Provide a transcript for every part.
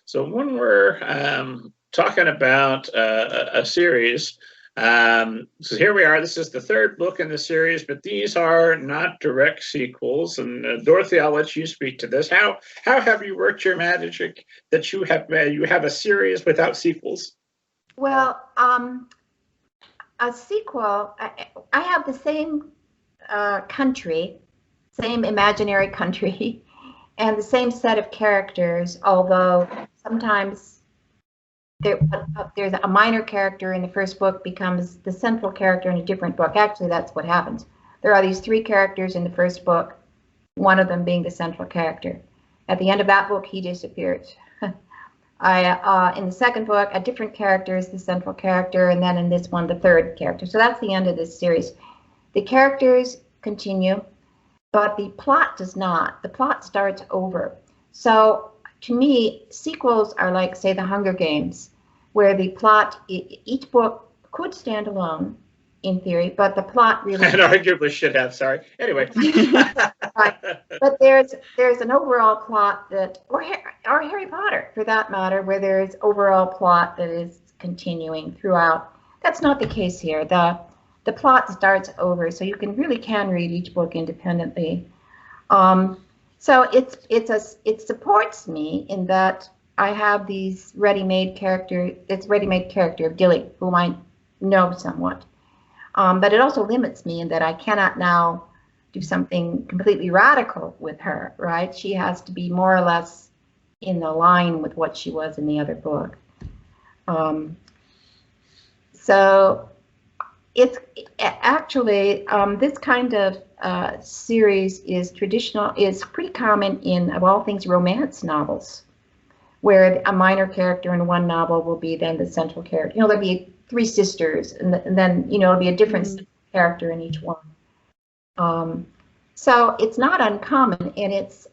So when we're talking about a series, so here we are. This is the third book in the series, but these are not direct sequels. And Dorothy, I'll let you speak to this. How have you worked your magic that you have a series without sequels? Well, a sequel. I have the same country, same imaginary country, and the same set of characters, although sometimes there's a minor character in the first book becomes the central character in a different book. Actually, that's what happens. There are these three characters in the first book, one of them being the central character. At the end of that book, he disappears. In the second book, a different character is the central character, and then in this one, the third character. So that's the end of this series. The characters continue, but the plot does not. The plot starts over. So to me, sequels are like, say, the Hunger Games, where the plot, each book could stand alone in theory, but the plot really... And arguably should have, sorry. Anyway. Right. But there's an overall plot that, or Harry Potter for that matter, where there's overall plot that is continuing throughout. That's not the case here. The plot starts over, so you really can read each book independently. So it supports me in that I have these ready-made character of Gilly, whom I know somewhat. But it also limits me in that I cannot now do something completely radical with her, right? She has to be more or less in the line with what she was in the other book. So it's actually, this kind of series is pretty common in, of all things, romance novels, where a minor character in one novel will be then the central character. You know, there'll be three sisters, and then, you know, it'll be a different character in each one. So it's not uncommon, and it's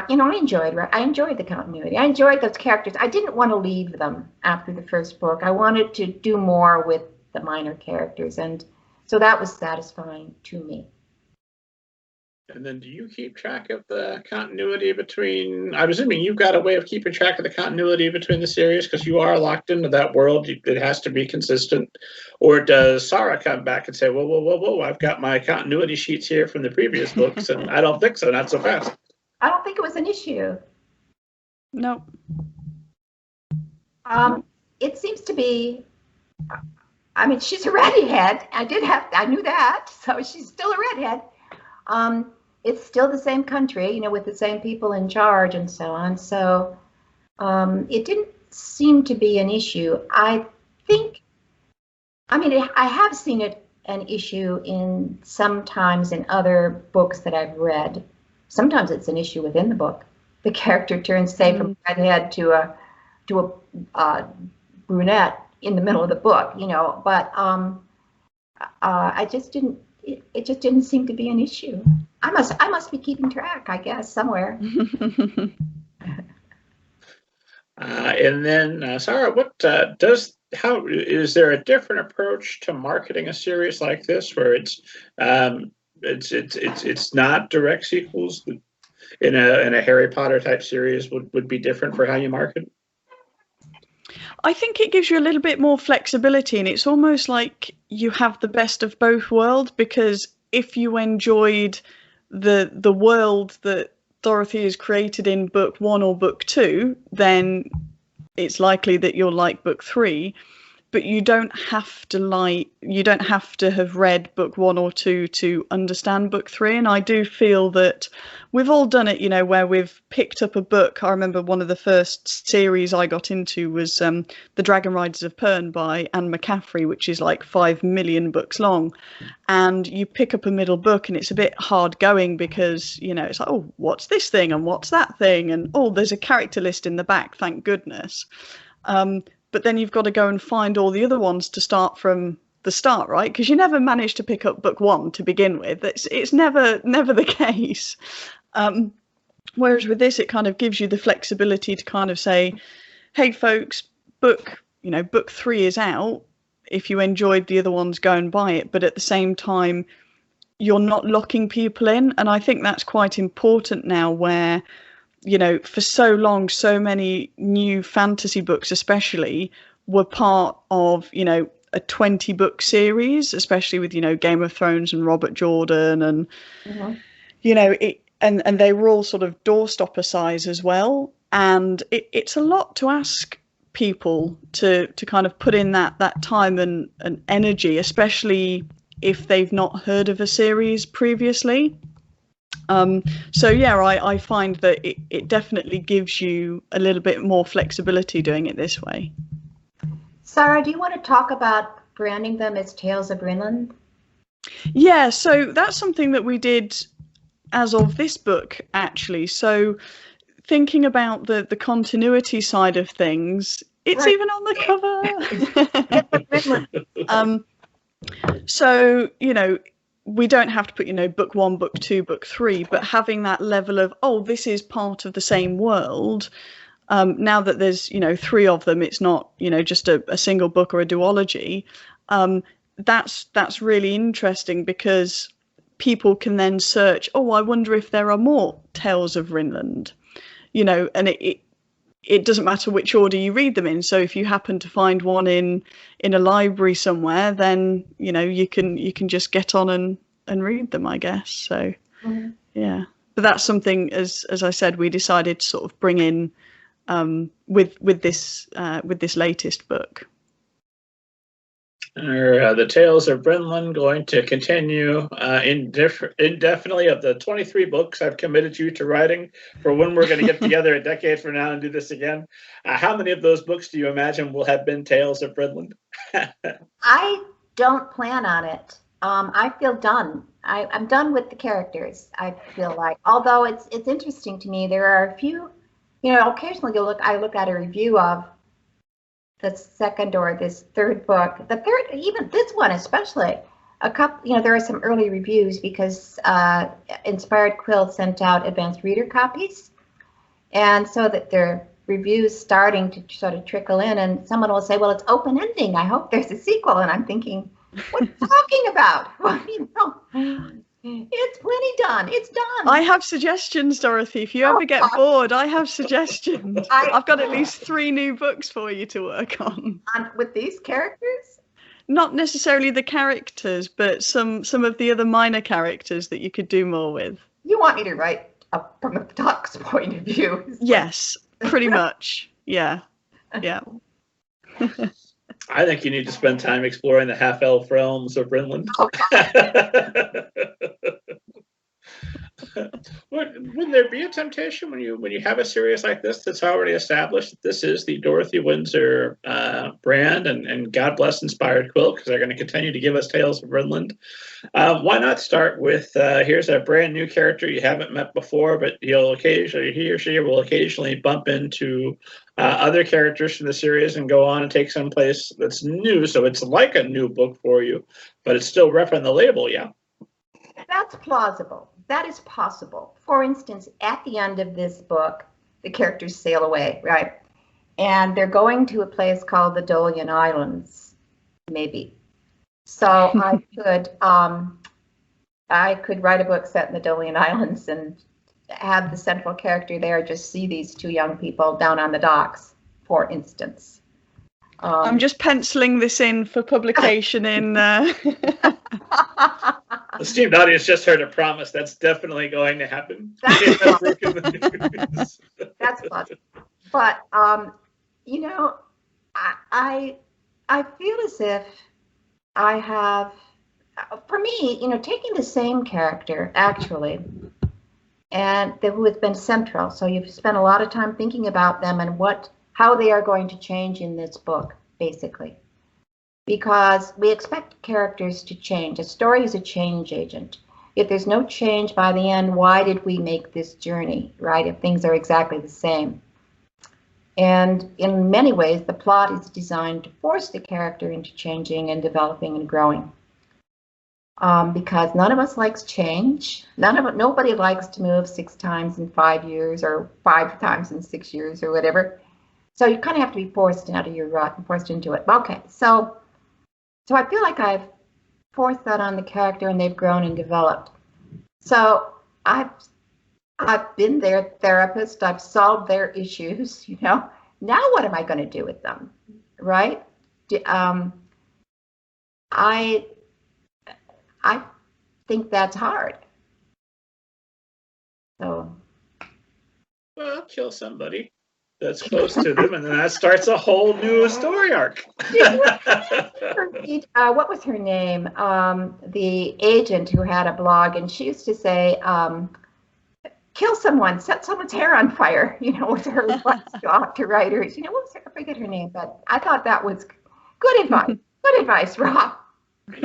you know, I enjoyed the continuity. I enjoyed those characters. I didn't want to leave them after the first book. I wanted to do more with the minor characters, and so that was satisfying to me. And then do you keep track of the continuity between, I'm assuming you've got a way of keeping track of the continuity between the series because you are locked into that world. It has to be consistent. Or does Sara come back and say, whoa, whoa, whoa, whoa, I've got my continuity sheets here from the previous books, and I don't think so, not so fast. I don't think it was an issue. No. It seems to be, I mean, she's a redhead. I knew that, so she's still a redhead. It's still the same country, you know, with the same people in charge and so on. So it didn't seem to be an issue. I have seen it an issue sometimes in other books that I've read. Sometimes it's an issue within the book. The character turns, say, from a redhead to a brunette in the middle of the book, you know. But I just didn't. It just didn't seem to be an issue. I must be keeping track, I guess, somewhere. And then, Sara, how is there a different approach to marketing a series like this, where it's not direct sequels in a Harry Potter type series would be different for how you market? I think it gives you a little bit more flexibility, and it's almost like you have the best of both worlds, because if you enjoyed the world that Dorothy has created in book 1 or book 2, then it's likely that you'll like book 3. But you don't have to have read book 1 or 2 to understand book 3. And I do feel that we've all done it, you know, where we've picked up a book. I remember one of the first series I got into was The Dragon Riders of Pern by Anne McCaffrey, which is like 5 million books long. And you pick up a middle book and it's a bit hard going because, you know, it's like, oh, what's this thing and what's that thing? And, oh, there's a character list in the back, thank goodness. But then you've got to go and find all the other ones to start from the start, right? Because you never manage to pick up book 1 to begin with. It's never the case. Whereas with this, it kind of gives you the flexibility to kind of say, hey, folks, book 3 is out. If you enjoyed the other ones, go and buy it. But at the same time, you're not locking people in. And I think that's quite important now, where you know, for so long, so many new fantasy books, especially, were part of, you know, a 20-book series, especially with, you know, Game of Thrones and Robert Jordan and, you know, and they were all sort of doorstopper size as well. And it's a lot to ask people to kind of put in that time and energy, especially if they've not heard of a series previously. So yeah, I find that it definitely gives you a little bit more flexibility doing it this way. Sarah, do you want to talk about branding them as Tales of Rinland? Yeah, so that's something that we did as of this book, actually. So thinking about the continuity side of things, it's Right. even on the cover. So, you know, we don't have to put, you know, book 1, book 2, book 3, but having that level of, oh, this is part of the same world. Now that there's, you know, 3 of them, it's not, you know, just a single book or a duology. That's really interesting, because people can then search, oh, I wonder if there are more Tales of Rinland, you know, and it doesn't matter which order you read them in. So if you happen to find one in a library somewhere, then, you know, you can just get on and read them, I guess. So yeah, but that's something, as I said, we decided to sort of bring in with this latest book. Are the Tales of Brenlin going to continue indefinitely? Of the 23 books I've committed you to writing for when we're going to get together a decade from now and do this again, how many of those books do you imagine will have been Tales of Brenlin? I don't plan on it. I feel done. I'm done with the characters, I feel like. Although it's interesting to me, there are a few, you know, occasionally I look at a review of the second or this third book, the third, even this one especially, a couple, you know, there are some early reviews because Inspired Quill sent out advanced reader copies, and so that their reviews starting to sort of trickle in, and someone will say, well, it's open ending, I hope there's a sequel, and I'm thinking, what are you talking about? Well, you know, it's plenty done. It's done. I have suggestions, Dorothy. If you ever get bored, I have suggestions. I've got at least 3 new books for you to work on. With these characters? Not necessarily the characters, but some of the other minor characters that you could do more with. You want me to write from the duck's point of view? Yes, pretty much. Yeah. Yeah. I think you need to spend time exploring the half-elf realms of Brenland. Would there be a temptation when you have a series like this that's already established that this is the Dorothy Winsor brand, and God bless Inspired Quill, because they're going to continue to give us Tales of Brenland. Why not start with here's a brand new character you haven't met before, but he or she will occasionally bump into other characters from the series and go on and take some place that's new, so it's like a new book for you, but it's still repping the label. Yeah, that's plausible. That is possible. For instance, at the end of this book, the characters sail away, right? And they're going to a place called the Dolian Islands, maybe. So I could write a book set in the Dolian Islands and have the central character there just see these 2 young people down on the docks, for instance. I'm just penciling this in for publication in... The esteemed audience just heard a promise. That's definitely going to happen. That's possible. But, you know, I feel as if I have, for me, you know, taking the same character, actually, and who has been central. So you've spent a lot of time thinking about them and how they are going to change in this book, basically. Because we expect characters to change. A story is a change agent. If there's no change by the end, why did we make this journey, right? If things are exactly the same. And in many ways, the plot is designed to force the character into changing and developing and growing. Because none of us likes change. Nobody likes to move 6 times in 5 years or 5 times in 6 years or whatever. So you kind of have to be forced out of your rut and forced into it. Okay, so I feel like I've forced that on the character and they've grown and developed. So I've I've been their therapist. I've solved their issues. Now what am I going to do with them, right? I think that's hard. So. Well, kill somebody that's close to them, and then that starts a whole new story arc. What was her name? The agent who had a blog, and she used to say, kill someone, set someone's hair on fire, with her advice to writers. What was her, I forget her name, but I thought that was good advice. Good advice, Rob.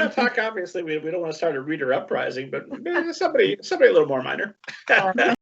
Obviously, we don't want to start a reader uprising, but somebody a little more minor. But